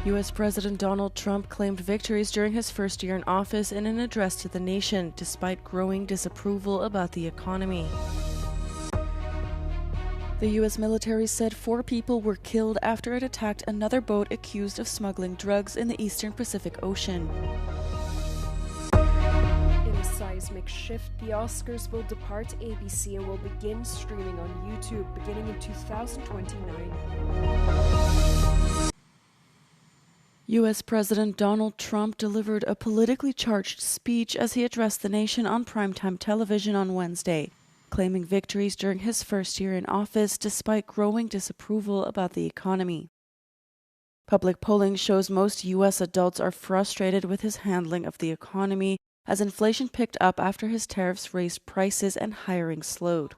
U.S. President Donald Trump claimed victories during his first year in office in an address to the nation, despite growing disapproval about the economy. The U.S. military said 4 people were killed after it attacked another boat accused of smuggling drugs in the eastern Pacific Ocean. In a seismic shift, the Oscars will depart ABC and will begin streaming on YouTube beginning in 2029. U.S. President Donald Trump delivered a politically charged speech as he addressed the nation on primetime television on Wednesday, claiming victories during his first year in office despite growing disapproval about the economy. Public polling shows most U.S. adults are frustrated with his handling of the economy as inflation picked up after his tariffs raised prices and hiring slowed.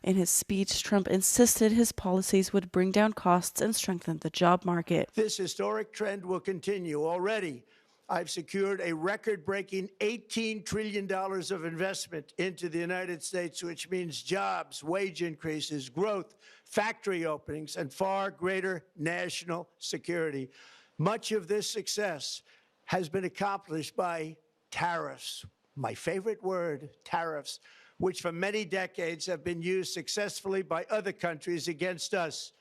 In his speech, Trump insisted his policies would bring down costs and strengthen the job market. This historic trend will continue. Already, I've secured a record-breaking $18 trillion of investment into the United States, which means jobs, wage increases, growth, factory openings, and far greater national security. Much of this success has been accomplished by tariffs. My favorite word, tariffs, which for many decades have been used successfully by other countries against us,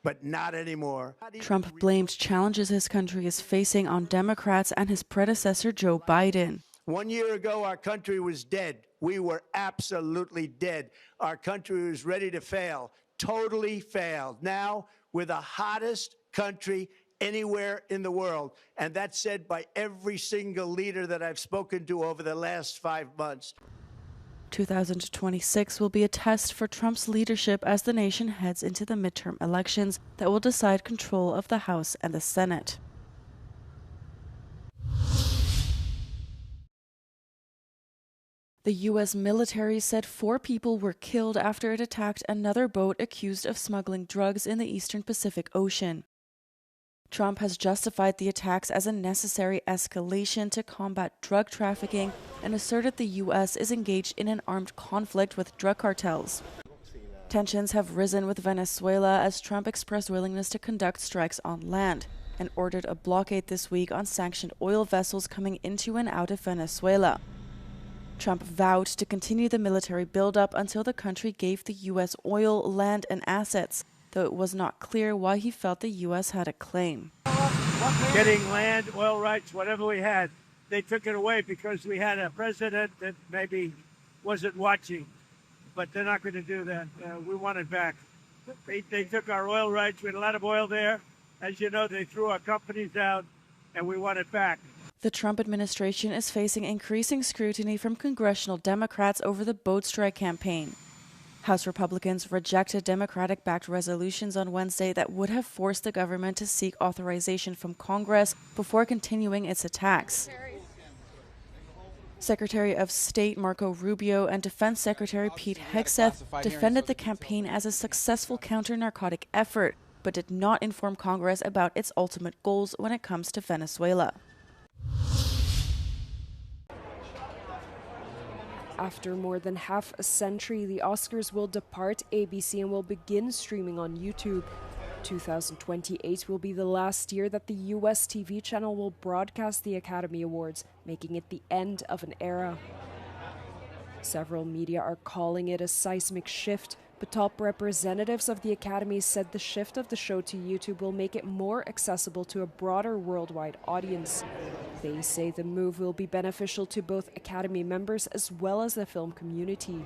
but not anymore. Trump blamed challenges his country is facing on Democrats and his predecessor, Joe Biden. 1 year ago, our country was dead. We were absolutely dead. Our country was ready to fail, totally failed. Now, we're the hottest country anywhere in the world. And that's said by every single leader that I've spoken to over the last 5 months. 2026 will be a test for Trump's leadership as the nation heads into the midterm elections that will decide control of the House and the Senate. The U.S. military said 4 people were killed after it attacked another boat accused of smuggling drugs in the eastern Pacific Ocean. Trump has justified the attacks as a necessary escalation to combat drug trafficking and asserted the U.S. is engaged in an armed conflict with drug cartels. Tensions have risen with Venezuela as Trump expressed willingness to conduct strikes on land and ordered a blockade this week on sanctioned oil vessels coming into and out of Venezuela. Trump vowed to continue the military buildup until the country gave the U.S. oil, land, and assets, though it was not clear why he felt the U.S. had a claim. Getting land, oil rights, whatever we had, they took it away because we had a president that maybe wasn't watching. But they're not going to do that. We want it back. They took our oil rights. We had a lot of oil there. As you know, they threw our companies out, and we want it back. The Trump administration is facing increasing scrutiny from congressional Democrats over the boat strike campaign. House Republicans rejected Democratic-backed resolutions on Wednesday that would have forced the government to seek authorization from Congress before continuing its attacks. Secretary of State Marco Rubio and Defense Secretary Pete Hegseth defended the campaign as a successful counter-narcotic effort, but did not inform Congress about its ultimate goals when it comes to Venezuela. After more than half a century, the Oscars will depart ABC and will begin streaming on YouTube. 2028 will be the last year that the US TV channel will broadcast the Academy Awards, making it the end of an era. Several media are calling it a seismic shift, but top representatives of the Academy said the shift of the show to YouTube will make it more accessible to a broader worldwide audience. They say the move will be beneficial to both Academy members as well as the film community.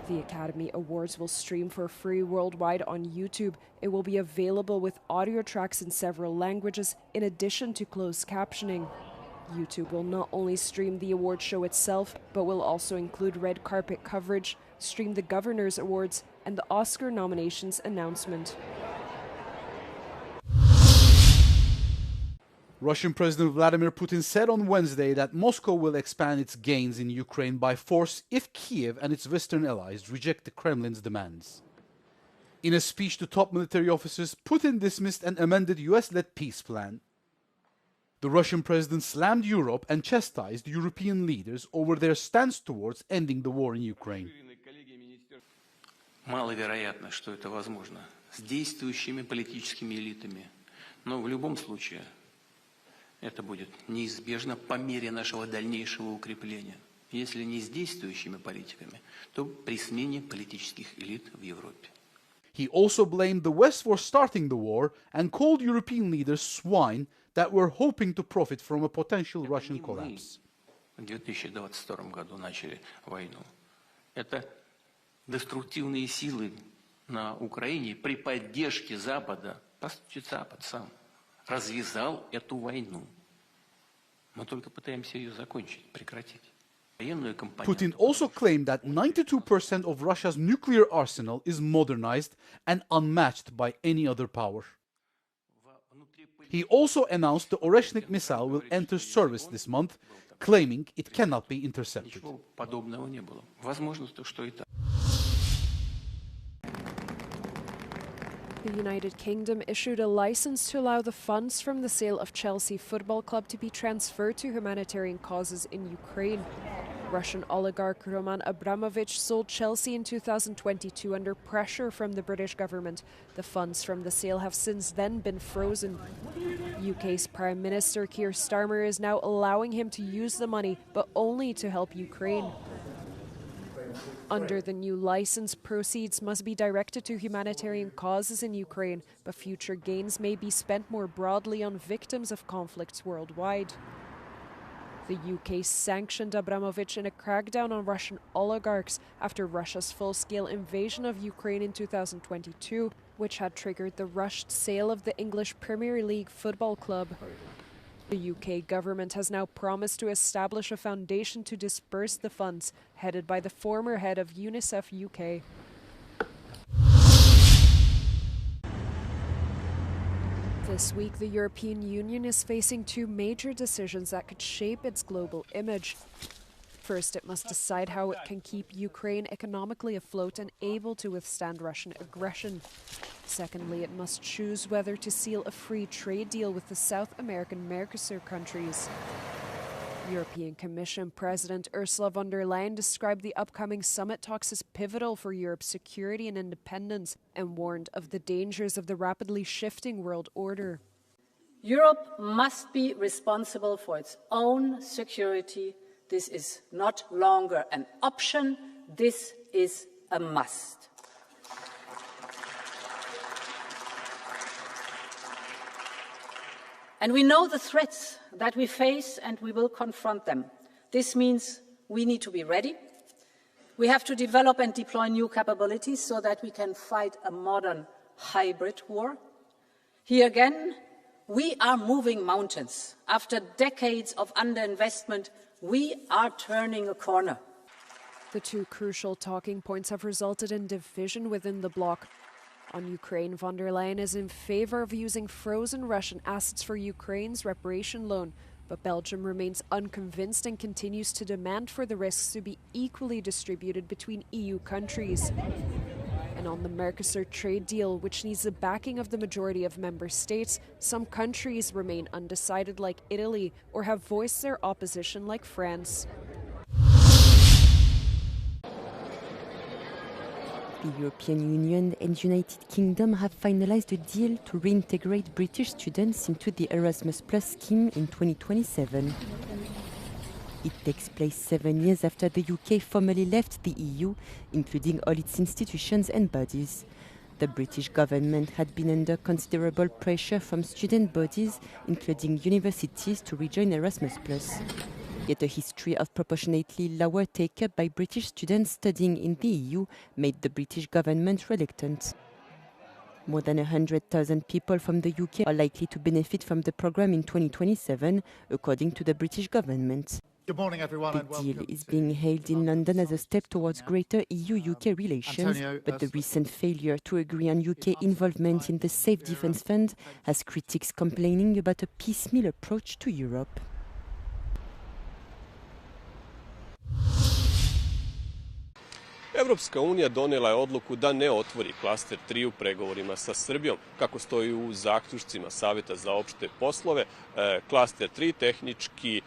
The Academy Awards will stream for free worldwide on YouTube. It will be available with audio tracks in several languages, in addition to closed captioning. YouTube will not only stream the award show itself, but will also include red carpet coverage, stream the Governor's Awards, and the Oscar nominations announcement. Russian President Vladimir Putin said on Wednesday that Moscow will expand its gains in Ukraine by force if Kiev and its Western allies reject the Kremlin's demands. In a speech to top military officers, Putin dismissed an amended US-led peace plan. The Russian president slammed Europe and chastised European leaders over their stance towards ending the war in Ukraine. Маловероятно, что это возможно с действующими политическими элитами Но в любом случае это будет неизбежно по мере нашего дальнейшего укрепления. Если не с действующими политиками, то при смене политических элит в Европе. He also blamed the West for starting the war and called European leaders swine that were hoping to profit from a potential Russian collapse. В 2022 году начали войну. Это деструктивные силы на Украине при поддержке Запада, по сути, Запад сам развязал эту войну. Мы только пытаемся ее закончить, прекратить. Putin also claimed that 92% of Russia's nuclear arsenal is modernized and unmatched by any other power. He also announced the Oreshnik missile will enter service this month, claiming it cannot be intercepted. The United Kingdom issued a license to allow the funds from the sale of Chelsea Football Club to be transferred to humanitarian causes in Ukraine. Russian oligarch Roman Abramovich sold Chelsea in 2022 under pressure from the British government. The funds from the sale have since then been frozen. UK's Prime Minister Keir Starmer is now allowing him to use the money, but only to help Ukraine. Under the new license, proceeds must be directed to humanitarian causes in Ukraine, but future gains may be spent more broadly on victims of conflicts worldwide. The UK sanctioned Abramovich in a crackdown on Russian oligarchs after Russia's full-scale invasion of Ukraine in 2022, which had triggered the rushed sale of the English Premier League football club. The UK government has now promised to establish a foundation to disperse the funds, headed by the former head of UNICEF UK. This week, the European Union is facing two major decisions that could shape its global image. First, it must decide how it can keep Ukraine economically afloat and able to withstand Russian aggression. Secondly, it must choose whether to seal a free trade deal with the South American Mercosur countries. European Commission President Ursula von der Leyen described the upcoming summit talks as pivotal for Europe's security and independence and warned of the dangers of the rapidly shifting world order. Europe must be responsible for its own security. This is no longer an option. This is a must. And we know the threats that we face and we will confront them. This means we need to be ready. We have to develop and deploy new capabilities so that we can fight a modern hybrid war. Here again, we are moving mountains. After decades of underinvestment, we are turning a corner. The two crucial talking points have resulted in division within the bloc. On Ukraine, von der Leyen is in favour of using frozen Russian assets for Ukraine's reparation loan, but Belgium remains unconvinced and continues to demand for the risks to be equally distributed between EU countries. And on the Mercosur trade deal, which needs the backing of the majority of member states, some countries remain undecided like Italy or have voiced their opposition like France. The European Union and United Kingdom have finalized a deal to reintegrate British students into the Erasmus Plus scheme in 2027. It takes place 7 years after the UK formally left the EU, including all its institutions and bodies. The British government had been under considerable pressure from student bodies, including universities, to rejoin Erasmus Plus. Yet a history of proportionately lower take-up by British students studying in the EU made the British government reluctant. More than 100,000 people from the UK are likely to benefit from the programme in 2027, according to the British government. Good morning, everyone. The deal is being hailed in London as a step towards greater EU-UK relations, but the recent failure to agree on UK involvement in the Safe Defence Fund has critics complaining about a piecemeal approach to Europe. Evropska unija donijela je odluku da ne otvori klaster 3 u pregovorima sa Srbijom. Kako stoji u zaključcima Savjeta za opšte poslove, klaster 3 tehnički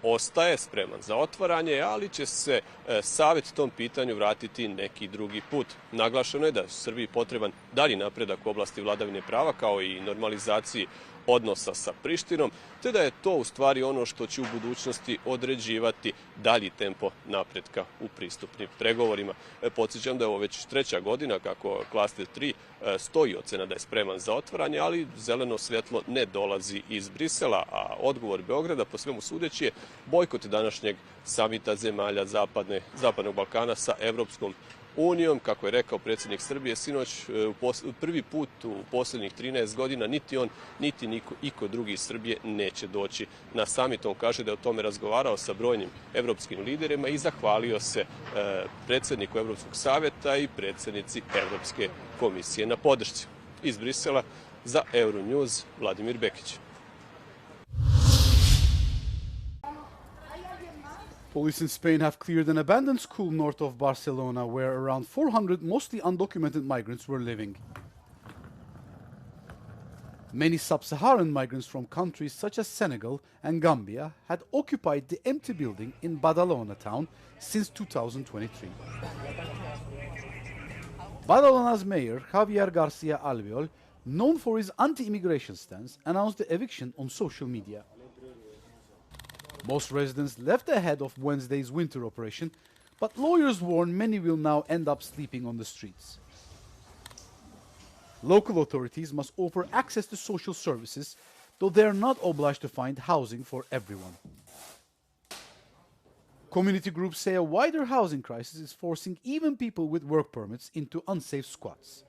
ostaje spreman za otvaranje, ali će se savjet tom pitanju vratiti neki drugi put. Naglašeno je da je Srbiji potreban dalji napredak u oblasti vladavine prava, kao i normalizaciji odnosa sa Prištinom, te da je to u stvari ono što će u budućnosti određivati dalji tempo napretka u pristupnim pregovorima. Podsjećam da je ovo već 3. godina kako klaster 3 stoji ocena da je spreman za otvaranje, ali zeleno svjetlo ne dolazi iz Brisela, a odgovor Beograda po svemu sudeći je bojkot današnjeg samita zemalja Zapadnog Balkana sa Evropskom unijom. Kako je rekao predsjednik Srbije sinoć, prvi put u posljednjih 13 godina niti on, niti iko drugi iz Srbije neće doći na samit. On kaže da je o tome razgovarao sa brojnim evropskim liderima i zahvalio se predsjedniku Evropskog savjeta i predsjednici Evropske komisije na podršci. Iz Brisela za Euronews, Vladimir Bekić. Police in Spain have cleared an abandoned school north of Barcelona where around 400 mostly undocumented migrants were living. Many sub-Saharan migrants from countries such as Senegal and Gambia had occupied the empty building in Badalona town since 2023. Badalona's mayor, Javier Garcia Albiol, known for his anti-immigration stance, announced the eviction on social media. Most residents left ahead of Wednesday's winter operation, but lawyers warn many will now end up sleeping on the streets. Local authorities must offer access to social services, though they are not obliged to find housing for everyone. Community groups say a wider housing crisis is forcing even people with work permits into unsafe squats.